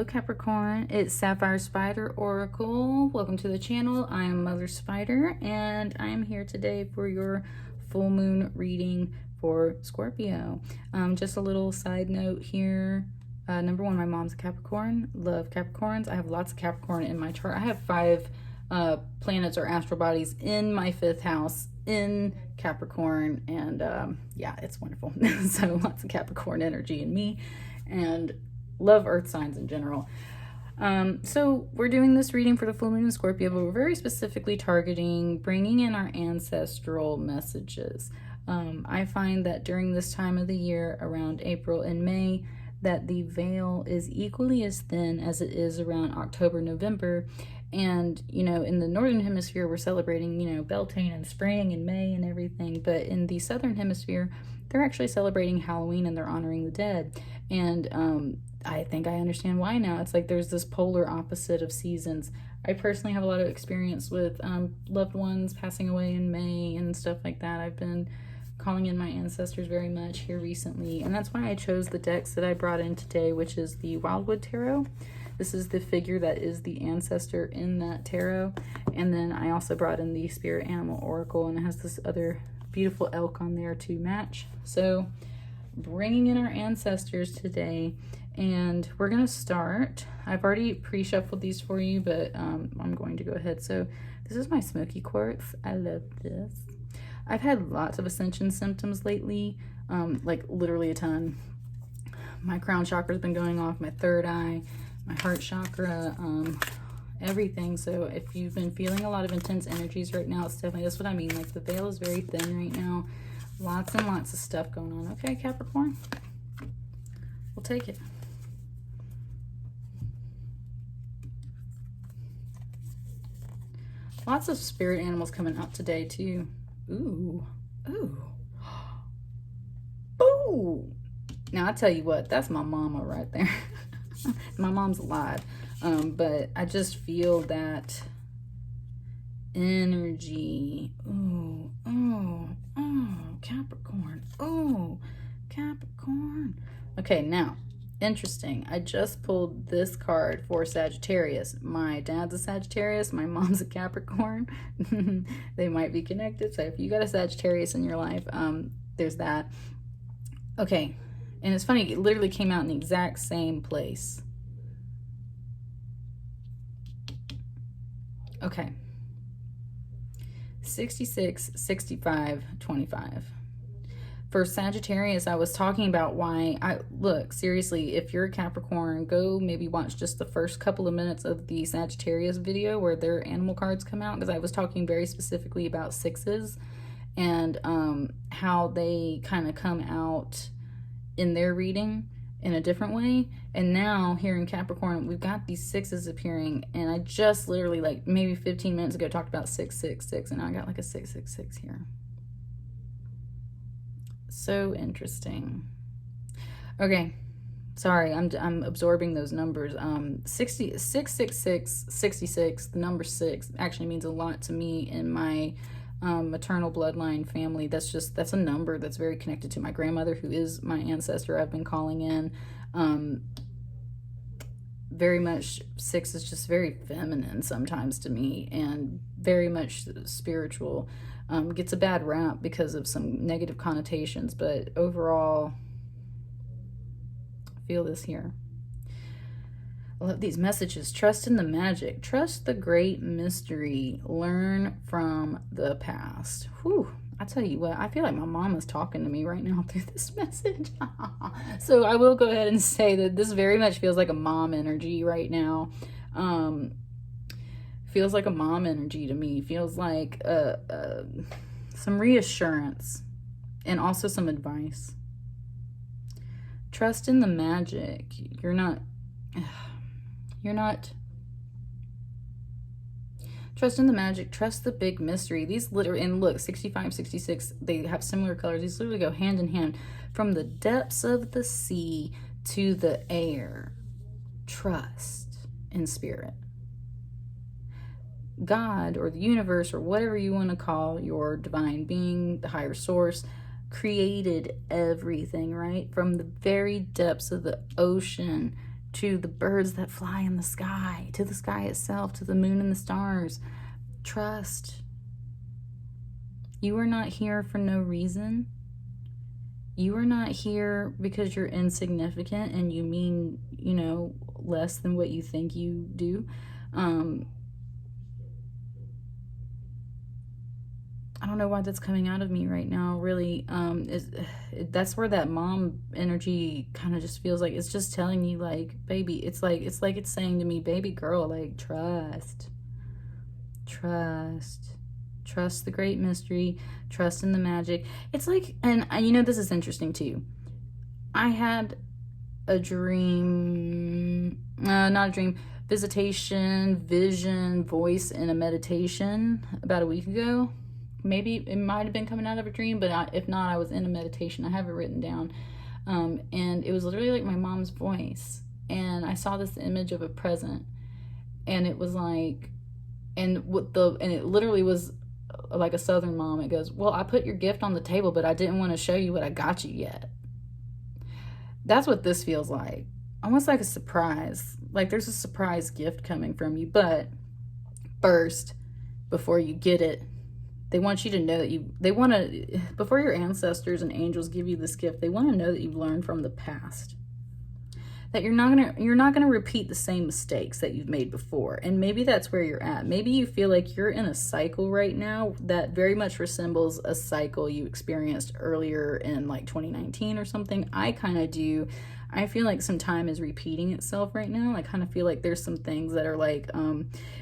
Capricorn, it's Sapphire Spider Oracle. Welcome to the channel. I am Mother Spider and I am here today for your full moon reading for Scorpio. Just a little side note here. Number one, my mom's a Capricorn. Love Capricorns. I have lots of Capricorn in my chart. I have 5 planets or astral bodies in my 5th house in Capricorn, and yeah, it's wonderful. So lots of Capricorn energy in me, and love earth signs in general. So we're doing this reading for the full moon in Scorpio, but we're very specifically targeting bringing in our ancestral messages. I find that during this time of the year, around April and May, that the veil is equally as thin as it is around October, November. And, you know, in the Northern Hemisphere, we're celebrating, you know, Beltane and spring and May and everything. But in the Southern Hemisphere, they're actually celebrating Halloween and they're honoring the dead. And I think I understand why now. It's like there's this polar opposite of seasons. I personally have a lot of experience with loved ones passing away in May and stuff like that. I've been calling in my ancestors very much here recently. And that's why I chose the decks that I brought in today, which is the Wildwood Tarot. This is the figure that is the ancestor in that tarot. And then I also brought in the Spirit Animal Oracle, and it has this other beautiful elk on there to match. So bringing in our ancestors today, and we're going to start. I've already pre-shuffled these for you, but I'm going to go ahead. So this is my smoky quartz. I love this. I've had lots of ascension symptoms lately, like literally a ton. My crown chakra's been going off, my third eye, my heart chakra, everything. So if you've been feeling a lot of intense energies right now, it's definitely, that's what I mean. Like the veil is very thin right now. Lots and lots of stuff going on. Okay, Capricorn, we'll take it. Lots of spirit animals coming up today too. Ooh, ooh, ooh. Now I tell you what, that's my mama right there. My mom's alive, but I just feel that energy. Ooh, oh, oh, Capricorn. Oh, Capricorn. Okay, now, interesting. I just pulled this card for Sagittarius. My dad's a Sagittarius. My mom's a Capricorn. They might be connected. So if you got a Sagittarius in your life, there's that. Okay. And it's funny, it literally came out in the exact same place. Okay. 66, 65, 25. For Sagittarius, I was talking about why look, seriously, if you're a Capricorn, go maybe watch just the first couple of minutes of the Sagittarius video where their animal cards come out, because I was talking very specifically about 6s and how they kind of come out in their reading in a different way. And now here in Capricorn, we've got these 6s appearing, and I just literally like maybe 15 minutes ago talked about 666, and now I got like a 666 here. So interesting. Okay, sorry, I'm absorbing those numbers. 666, 66, the number 6 actually means a lot to me in my maternal bloodline family. That's a number that's very connected to my grandmother, who is my ancestor. I've been calling in. Very much 6 is just very feminine sometimes to me, and very much spiritual. Gets a bad rap because of some negative connotations, but overall, I feel this here. I love these messages. Trust in the magic. Trust the great mystery. Learn from the past. Whew. I tell you what, I feel like my mom is talking to me right now through this message. So I will go ahead and say that this very much feels like a mom energy right now. Feels like a mom energy to me. Feels like some reassurance and also some advice. Trust in the magic. You're not trust in the magic, trust the big mystery. These literally, and look, 65, 66, they have similar colors. These literally go hand in hand. From the depths of the sea to the air, trust in spirit. God or the universe or whatever you want to call your divine being, the higher source, created everything, right? From the very depths of the ocean to the birds that fly in the sky, to the sky itself, to the moon and the stars. Trust. You are not here for no reason. You are not here because you're insignificant and you mean, you know, less than what you think you do. I don't know why that's coming out of me right now, really. That's where that mom energy kind of just feels like it's just telling you, like, baby, it's like it's saying to me, baby girl, like, trust the great mystery, trust in the magic. It's like, and you know, this is interesting too. I had a dream, not a dream, vision, voice in a meditation about a week ago. Maybe it might have been coming out of a dream, but if not, I was in a meditation. I have it written down. And it was literally like my mom's voice. And I saw this image of a present. And it was like, and it literally was like a Southern mom. It goes, well, I put your gift on the table, but I didn't want to show you what I got you yet. That's what this feels like. Almost like a surprise. Like there's a surprise gift coming from you. But first, before you get it, they want you to know that before your ancestors and angels give you this gift, they want to know that you've learned from the past. That you're not gonna repeat the same mistakes that you've made before. And maybe that's where you're at. Maybe you feel like you're in a cycle right now that very much resembles a cycle you experienced earlier in like 2019 or something. I kind of do. I feel like some time is repeating itself right now. I kind of feel like there's some things that are like,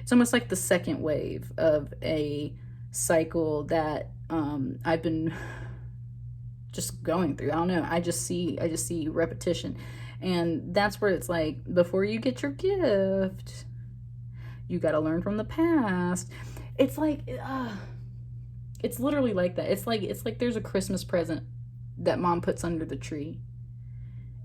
it's almost like the second wave of a cycle that I've been just going through. I don't know. I just see repetition. And that's where it's like, before you get your gift, you got to learn from the past. It's like, it's literally like that. It's like there's a Christmas present that mom puts under the tree.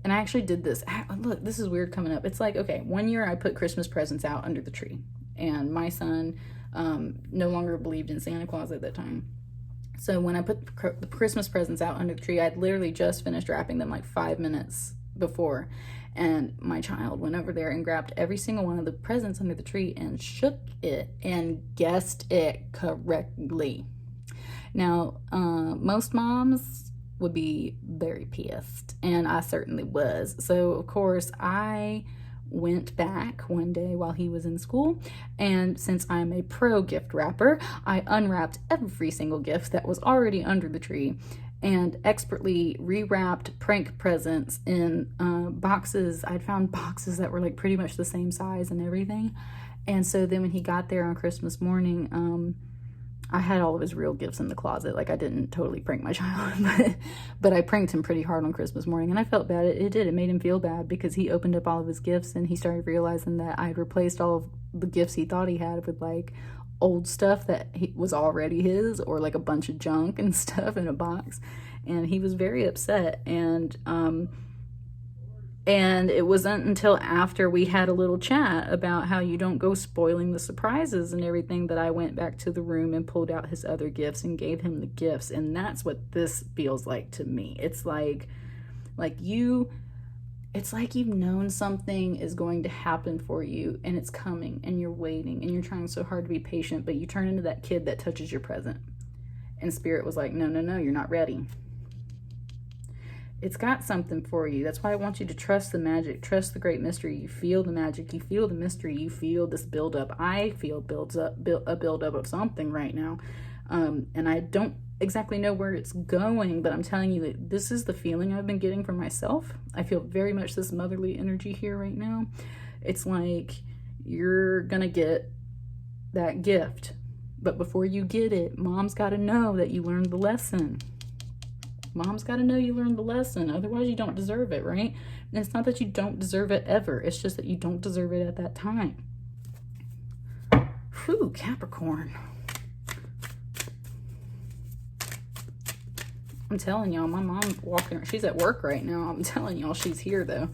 And I actually did this. Look, this is weird coming up. It's like, okay, one year I put Christmas presents out under the tree. And my son no longer believed in Santa Claus at that time. So when I put the Christmas presents out under the tree, I'd literally just finished wrapping them like 5 minutes before. And my child went over there and grabbed every single one of the presents under the tree and shook it and guessed it correctly. Now, most moms would be very pissed, and I certainly was. So, of course, I went back one day while he was in school, and since I'm a pro gift wrapper, I unwrapped every single gift that was already under the tree and expertly rewrapped prank presents in boxes. I'd found boxes that were like pretty much the same size and everything. And so then when he got there on Christmas morning, I had all of his real gifts in the closet. Like, I didn't totally prank my child, but I pranked him pretty hard on Christmas morning, and I felt bad. It did. It made him feel bad because he opened up all of his gifts and he started realizing that I had replaced all of the gifts he thought he had with like old stuff that was already his, or like a bunch of junk and stuff in a box. And he was very upset. And it wasn't until after we had a little chat about how you don't go spoiling the surprises and everything that I went back to the room and pulled out his other gifts and gave him the gifts. And that's what this feels like to me. It's like you've known something is going to happen for you, and it's coming, and you're waiting, and you're trying so hard to be patient, but you turn into that kid that touches your present. And Spirit was like, no, you're not ready. It's got something for you. That's why I want you to trust the magic, trust the great mystery. You feel the magic, you feel the mystery, you feel this buildup. I feel a buildup of something right now. And I don't exactly know where it's going, but I'm telling you that this is the feeling I've been getting from myself. I feel very much this motherly energy here right now. It's like you're gonna get that gift, but before you get it, mom's got to know that you learned the lesson. Mom's got to know you learned the lesson. Otherwise, you don't deserve it, right? And it's not that you don't deserve it ever. It's just that you don't deserve it at that time. Whew, Capricorn. I'm telling y'all, my mom's walking. She's at work right now. I'm telling y'all, she's here, though.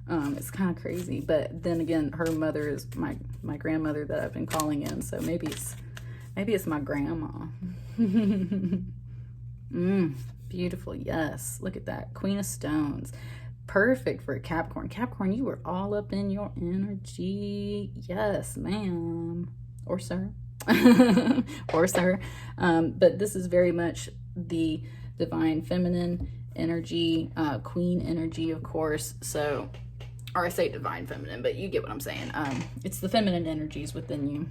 It's kind of crazy. But then again, her mother is my grandmother that I've been calling in. So maybe it's my grandma. Beautiful. Yes. Look at that. Queen of Stones. Perfect for Capricorn. Capricorn, you were all up in your energy. Yes, ma'am. Or sir. Or sir. But this is very much the divine feminine energy, queen energy, of course. So, or I say divine feminine, but you get what I'm saying. It's the feminine energies within you.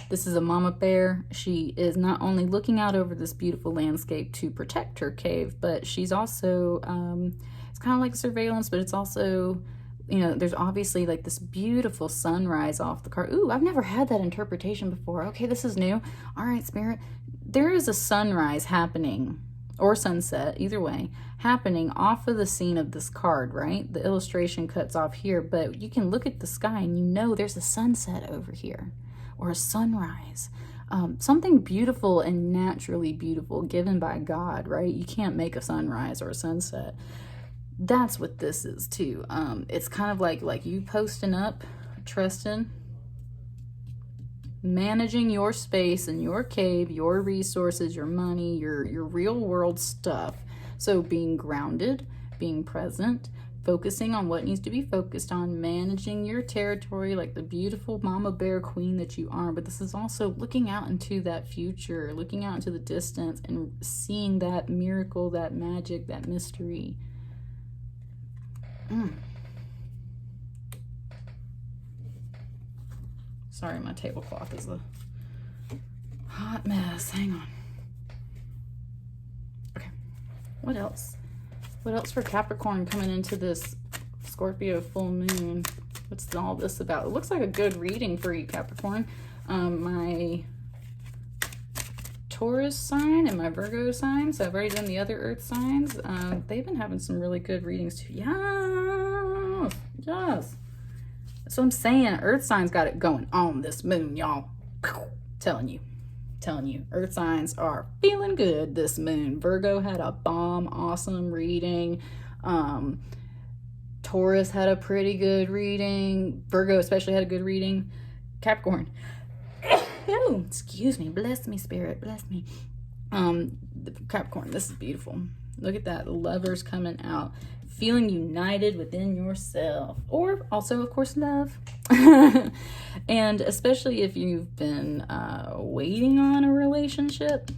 This is a mama bear. She is not only looking out over this beautiful landscape to protect her cave, but she's also, it's kind of like surveillance, but it's also, you know, there's obviously like this beautiful sunrise off the card. Ooh, I've never had that interpretation before. Okay, this is new. All right, Spirit. There is a sunrise happening, or sunset, either way, happening off of the scene of this card, right? The illustration cuts off here, but you can look at the sky and you know there's a sunset over here. Or a sunrise, something beautiful and naturally beautiful given by God, right? You can't make a sunrise or a sunset. That's what this is too. It's kind of like you posting up, trusting, managing your space and your cave, your resources, your money, your real world stuff. So being grounded, being present, focusing on what needs to be focused on, managing your territory like the beautiful mama bear queen that you are. But this is also looking out into that future, looking out into the distance and seeing that miracle, that magic, that mystery. Sorry, my tablecloth is a hot mess. Hang on. Okay, what else? What else for Capricorn coming into this Scorpio full moon? What's all this about? It looks like a good reading for you, Capricorn. My Taurus sign and my Virgo sign, so I've already done the other earth signs. They've been having some really good readings too. Yes, yes. So I'm saying earth signs got it going on this moon, y'all. Telling you, earth signs are feeling good this moon. Virgo had a bomb awesome reading. Taurus had a pretty good reading. Virgo especially had a good reading. Capricorn, oh, excuse me, bless me, Spirit, bless me. Capricorn, this is beautiful. Look at that, the lovers coming out, feeling united within yourself, or also of course love. And especially if you've been waiting on a relationship,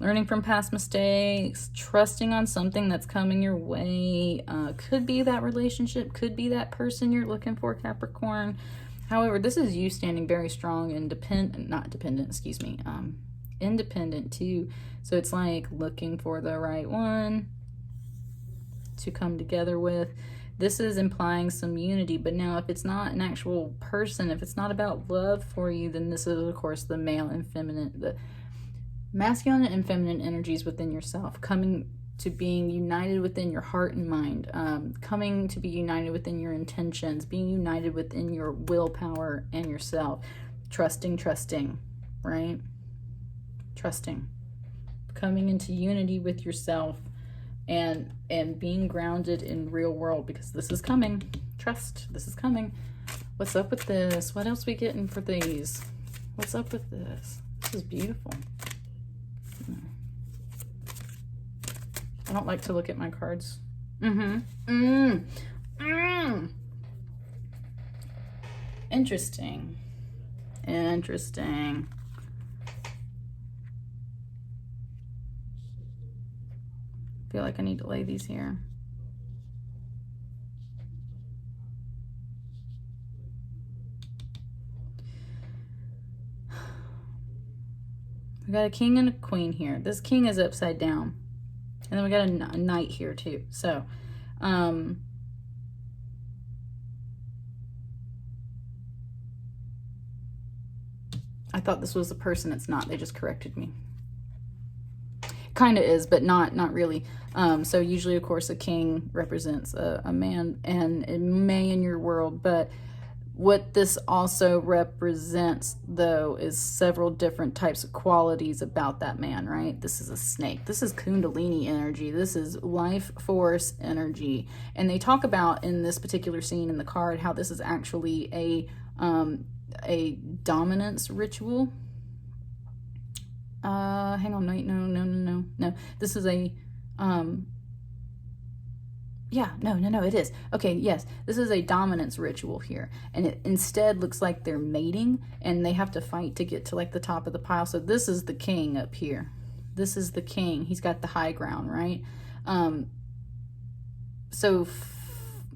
learning from past mistakes, trusting on something that's coming your way. Could be that relationship, could be that person you're looking for, Capricorn. However, this is you standing very strong and independent too. So it's like looking for the right one to come together with. This is implying some unity, but now if it's not an actual person, if it's not about love for you, then this is of course the male and feminine, the masculine and feminine energies within yourself, coming to being united within your heart and mind, coming to be united within your intentions, being united within your willpower and yourself, trusting, right? Trusting, coming into unity with yourself and being grounded in real world, because this is coming. Trust, this is coming. What's up with this? What else we getting for these? What's up with this? This is beautiful. I don't like to look at my cards. Interesting. I feel like I need to lay these here. We got a king and a queen here. This king is upside down. And then we got a knight here too. So, I thought this was a person. It's not. They just corrected me. Kind of is, but not really. So usually, of course, a king represents a man, and it may in your world, but what this also represents, though, is several different types of qualities about that man, right? This is a snake. This is Kundalini energy. This is life force energy. And they talk about in this particular scene in the card how this is actually a dominance ritual. Hang on, no. This is a Yeah, no, it is. Okay, yes, this is a dominance ritual here. And it instead looks like they're mating and they have to fight to get to like the top of the pile. So this is the king up here. This is the king. He's got the high ground, right? So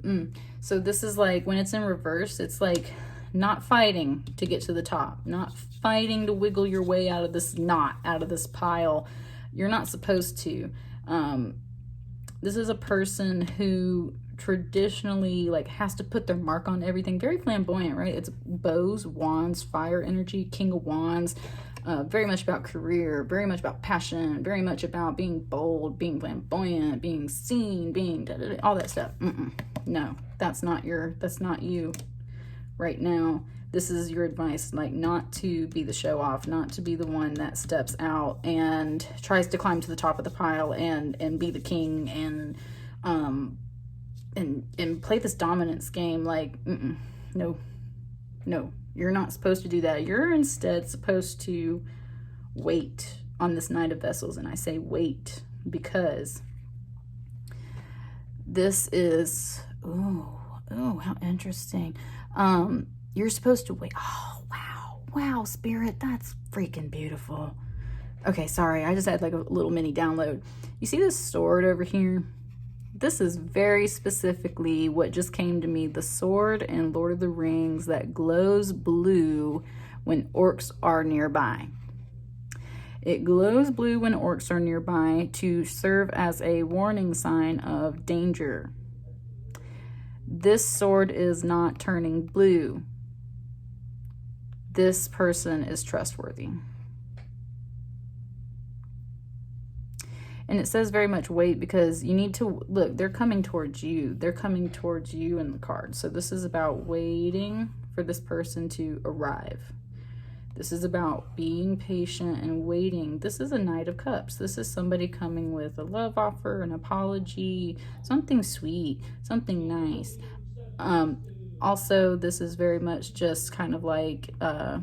this is like when it's in reverse, it's like not fighting to get to the top, not fighting to wiggle your way out of this knot, out of this pile. You're not supposed to. This is a person who traditionally like has to put their mark on everything. Very flamboyant, right? It's bows, wands, fire energy, king of wands. Very much about career, very much about passion, very much about being bold, being flamboyant, being seen, being all that stuff. No, that's not you right now. This is your advice, like not to be the show off, not to be the one that steps out and tries to climb to the top of the pile and be the king and play this dominance game. Like, no, you're not supposed to do that. You're instead supposed to wait on this Knight of Vessels. And I say wait because this is, oh, how interesting. You're supposed to wait. Oh, wow, Spirit, that's freaking beautiful. Okay, sorry, I just had like a little mini download. You see this sword over here? This is very specifically what just came to me. The sword in Lord of the Rings that glows blue when orcs are nearby. It glows blue when orcs are nearby to serve as a warning sign of danger. This sword is not turning blue. This person is trustworthy. And it says very much wait because you need to look, they're coming towards you. They're coming towards you in the card. So this is about waiting for this person to arrive. This is about being patient and waiting. This is a Knight of Cups. This is somebody coming with a love offer, an apology, something sweet, something nice. Also, this is very much just kind of like, I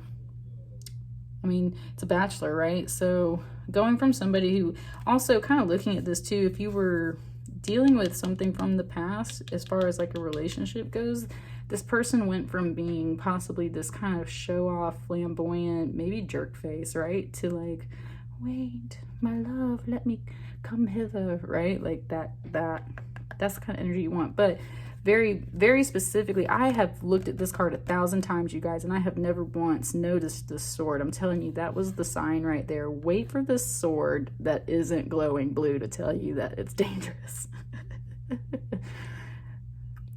mean, it's a bachelor, right? So going from somebody who also kind of looking at this too, if you were dealing with something from the past, as far as like a relationship goes, this person went from being possibly this kind of show off, flamboyant, maybe jerk face, right? To like, wait, my love, let me come hither, right? Like that's the kind of energy you want. But very, very specifically, I have looked at this card 1,000 times, you guys, and I have never once noticed this sword. I'm telling you, that was the sign right there. Wait for this sword that isn't glowing blue to tell you that it's dangerous.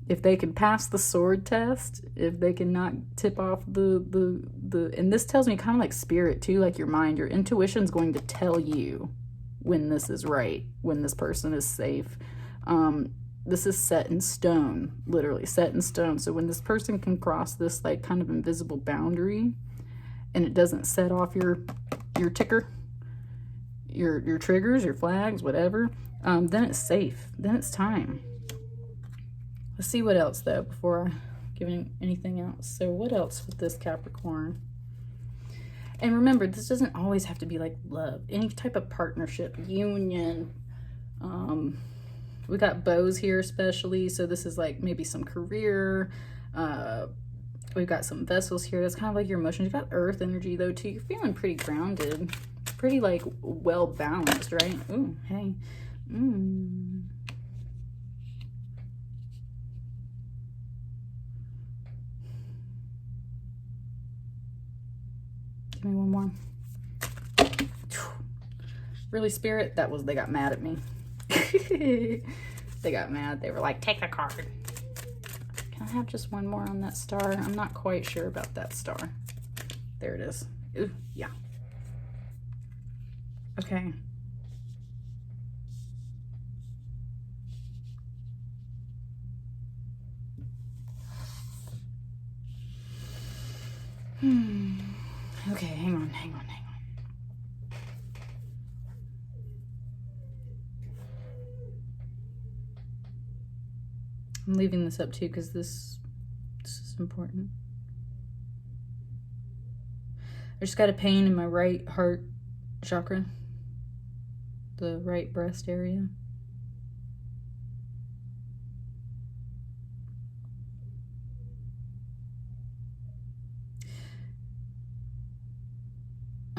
If they can pass the sword test, if they cannot tip off the and this tells me kind of like spirit too, like your mind, your intuition's going to tell you when this is right, when this person is safe. This is set in stone, literally set in stone. So when this person can cross this like kind of invisible boundary and it doesn't set off your ticker, your triggers, your flags, whatever, then it's safe. Then it's time. Let's see what else though before I give anything else. So what else with this Capricorn? And remember, this doesn't always have to be like love. Any type of partnership, union, we got bows here especially, so this is like maybe some career. We've got some vessels here. That's kind of like your emotions. You got earth energy though too. You're feeling pretty grounded, pretty like well balanced, right? Ooh, hey. Give me one more. Really, Spirit? They got mad at me. They got mad. They were like, take the card. Can I have just one more on that star? I'm not quite sure about that star. There it is. Ooh, yeah. Okay. Okay, hang on. I'm leaving this up too because this is important. I just got a pain in my right heart chakra, the right breast area.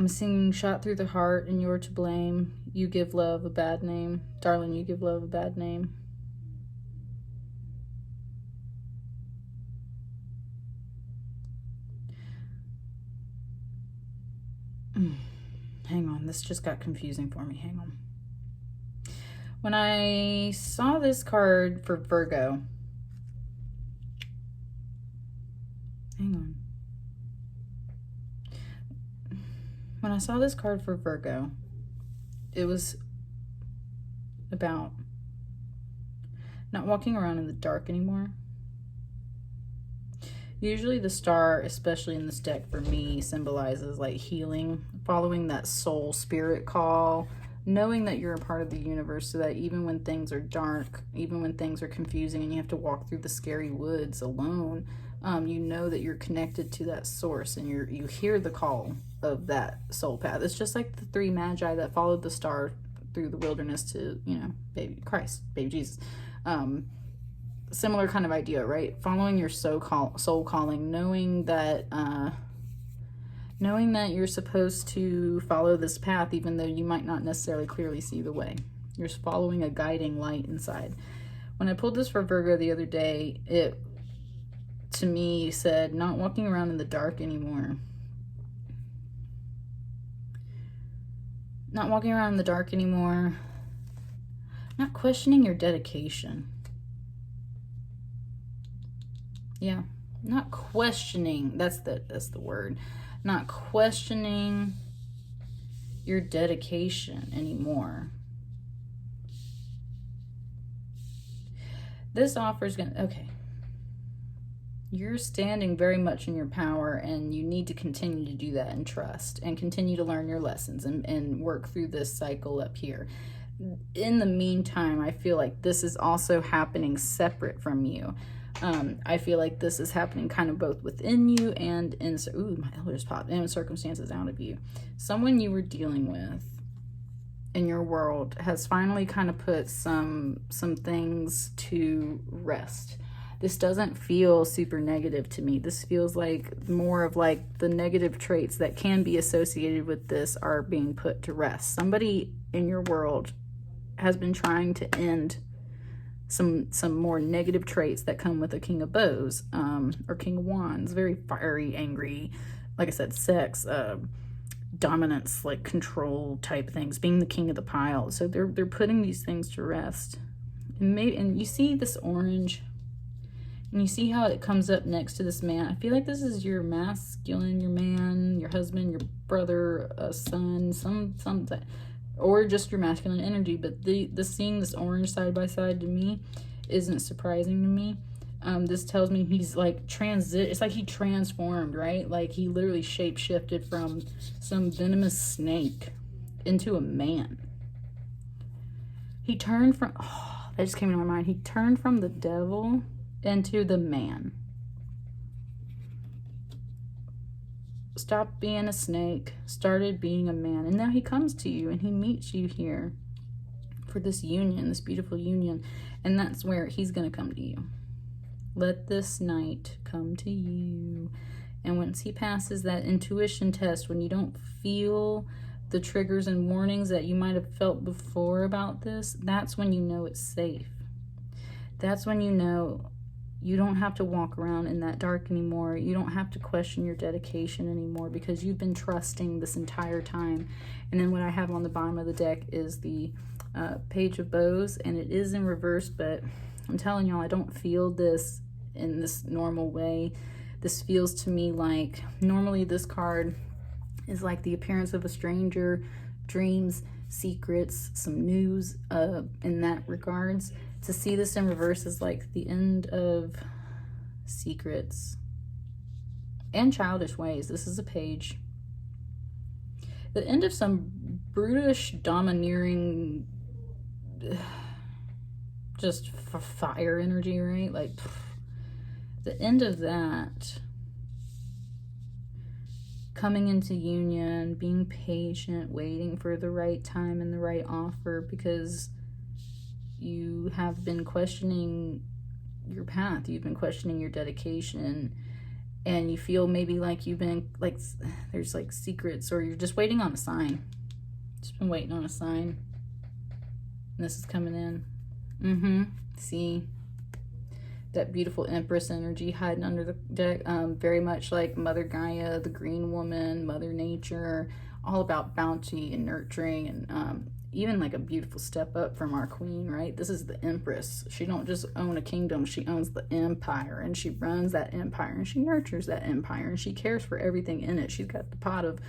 I'm seeing shot through the heart and you're to blame. You give love a bad name. Darling, you give love a bad name. Hang on, this just got confusing for me. Hang on. When I saw this card for Virgo, hang on. When I saw this card for Virgo, it was about not walking around in the dark anymore. Usually the star, especially in this deck for me, symbolizes like healing, following that soul spirit call, knowing that you're a part of the universe, so that even when things are dark, even when things are confusing and you have to walk through the scary woods alone, you know that you're connected to that source, and you hear the call of that soul path. It's just like the three magi that followed the star through the wilderness to, you know, baby Christ, baby Jesus. Similar kind of idea, right? Following your soul calling, knowing that you're supposed to follow this path, even though you might not necessarily clearly see the way. You're following a guiding light inside. When I pulled this for Virgo the other day, it to me said not walking around in the dark anymore. Not walking around in the dark anymore. Not questioning your dedication. Yeah, not questioning, that's the word. Not questioning your dedication anymore. This offer is gonna, okay. You're standing very much in your power, and you need to continue to do that and trust and continue to learn your lessons and work through this cycle up here. In the meantime, I feel like this is also happening separate from you. I feel like this is happening kind of both within you and in, ooh, my elders popped, and circumstances out of you. Someone you were dealing with in your world has finally kind of put some things to rest. This doesn't feel super negative to me. This feels like more of like the negative traits that can be associated with this are being put to rest. Somebody in your world has been trying to end some more negative traits that come with a King of Bows, or King of Wands. Very fiery, angry, like I said, sex, dominance, like control type things, being the king of the pile. So they're putting these things to rest. And you see this orange, and you see how it comes up next to this man. I feel like this is your masculine, your man, your husband, your brother, a son, something, or just your masculine energy. But the seeing this orange side by side to me isn't surprising to me. This tells me he's like it's like he transformed, right? Like he literally shape shifted from some venomous snake into a man. He turned from, oh, that just came into my mind. He turned from the devil into the man. Stopped being a snake, started being a man, and now he comes to you and he meets you here for this union, this beautiful union, and that's where he's going to come to you. Let this night come to you. And once he passes that intuition test, when you don't feel the triggers and warnings that you might have felt before about this, that's when you know it's safe. That's when you know you don't have to walk around in that dark anymore. You don't have to question your dedication anymore, because you've been trusting this entire time. And then what I have on the bottom of the deck is the Page of Bows, and it is in reverse, but I'm telling y'all, I don't feel this in this normal way. This feels to me like, normally this card is like the appearance of a stranger, dreams, secrets, some news in that regards. To see this in reverse is like the end of secrets and childish ways. This is a page. The end of some brutish, domineering, just fire energy, right? Like the end of that. Coming into union, being patient, waiting for the right time and the right offer, because you have been questioning your path. You've been questioning your dedication. and you feel maybe like you've been, like, there's like secrets, or you're just waiting on a sign. Just been waiting on a sign. And this is coming in. See that beautiful Empress energy hiding under the deck. Very much like Mother Gaia, the green woman, Mother Nature, all about bounty and nurturing, and even like a beautiful step up from our queen, right? This is the Empress. She don't just own a kingdom, she owns the empire, and she runs that empire, and she nurtures that empire, and she cares for everything in it. She's got the pot of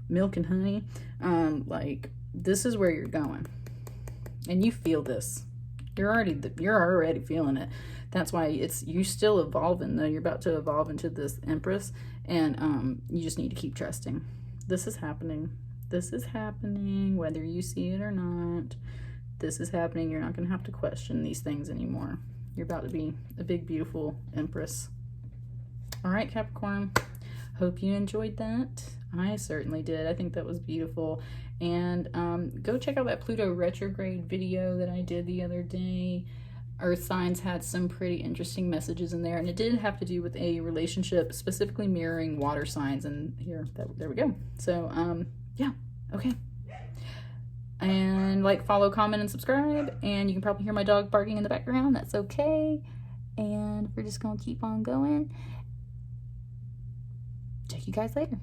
milk and honey. Like, this is where you're going, and you feel this. You're already feeling it. That's why you're still evolving, though. You're about to evolve into this Empress, and you just need to keep trusting. This is happening. This is happening, whether you see it or not. This is happening. You're not going to have to question these things anymore. You're about to be a big, beautiful Empress. All right, Capricorn. Hope you enjoyed that. I certainly did. I think that was beautiful. And go check out that Pluto retrograde video that I did the other day. Earth signs had some pretty interesting messages in there, and it did have to do with a relationship specifically mirroring water signs. And here, there we go. So, yeah, okay. And like, follow, comment, and subscribe. And you can probably hear my dog barking in the background. That's okay. And we're just going to keep on going. Check you guys later.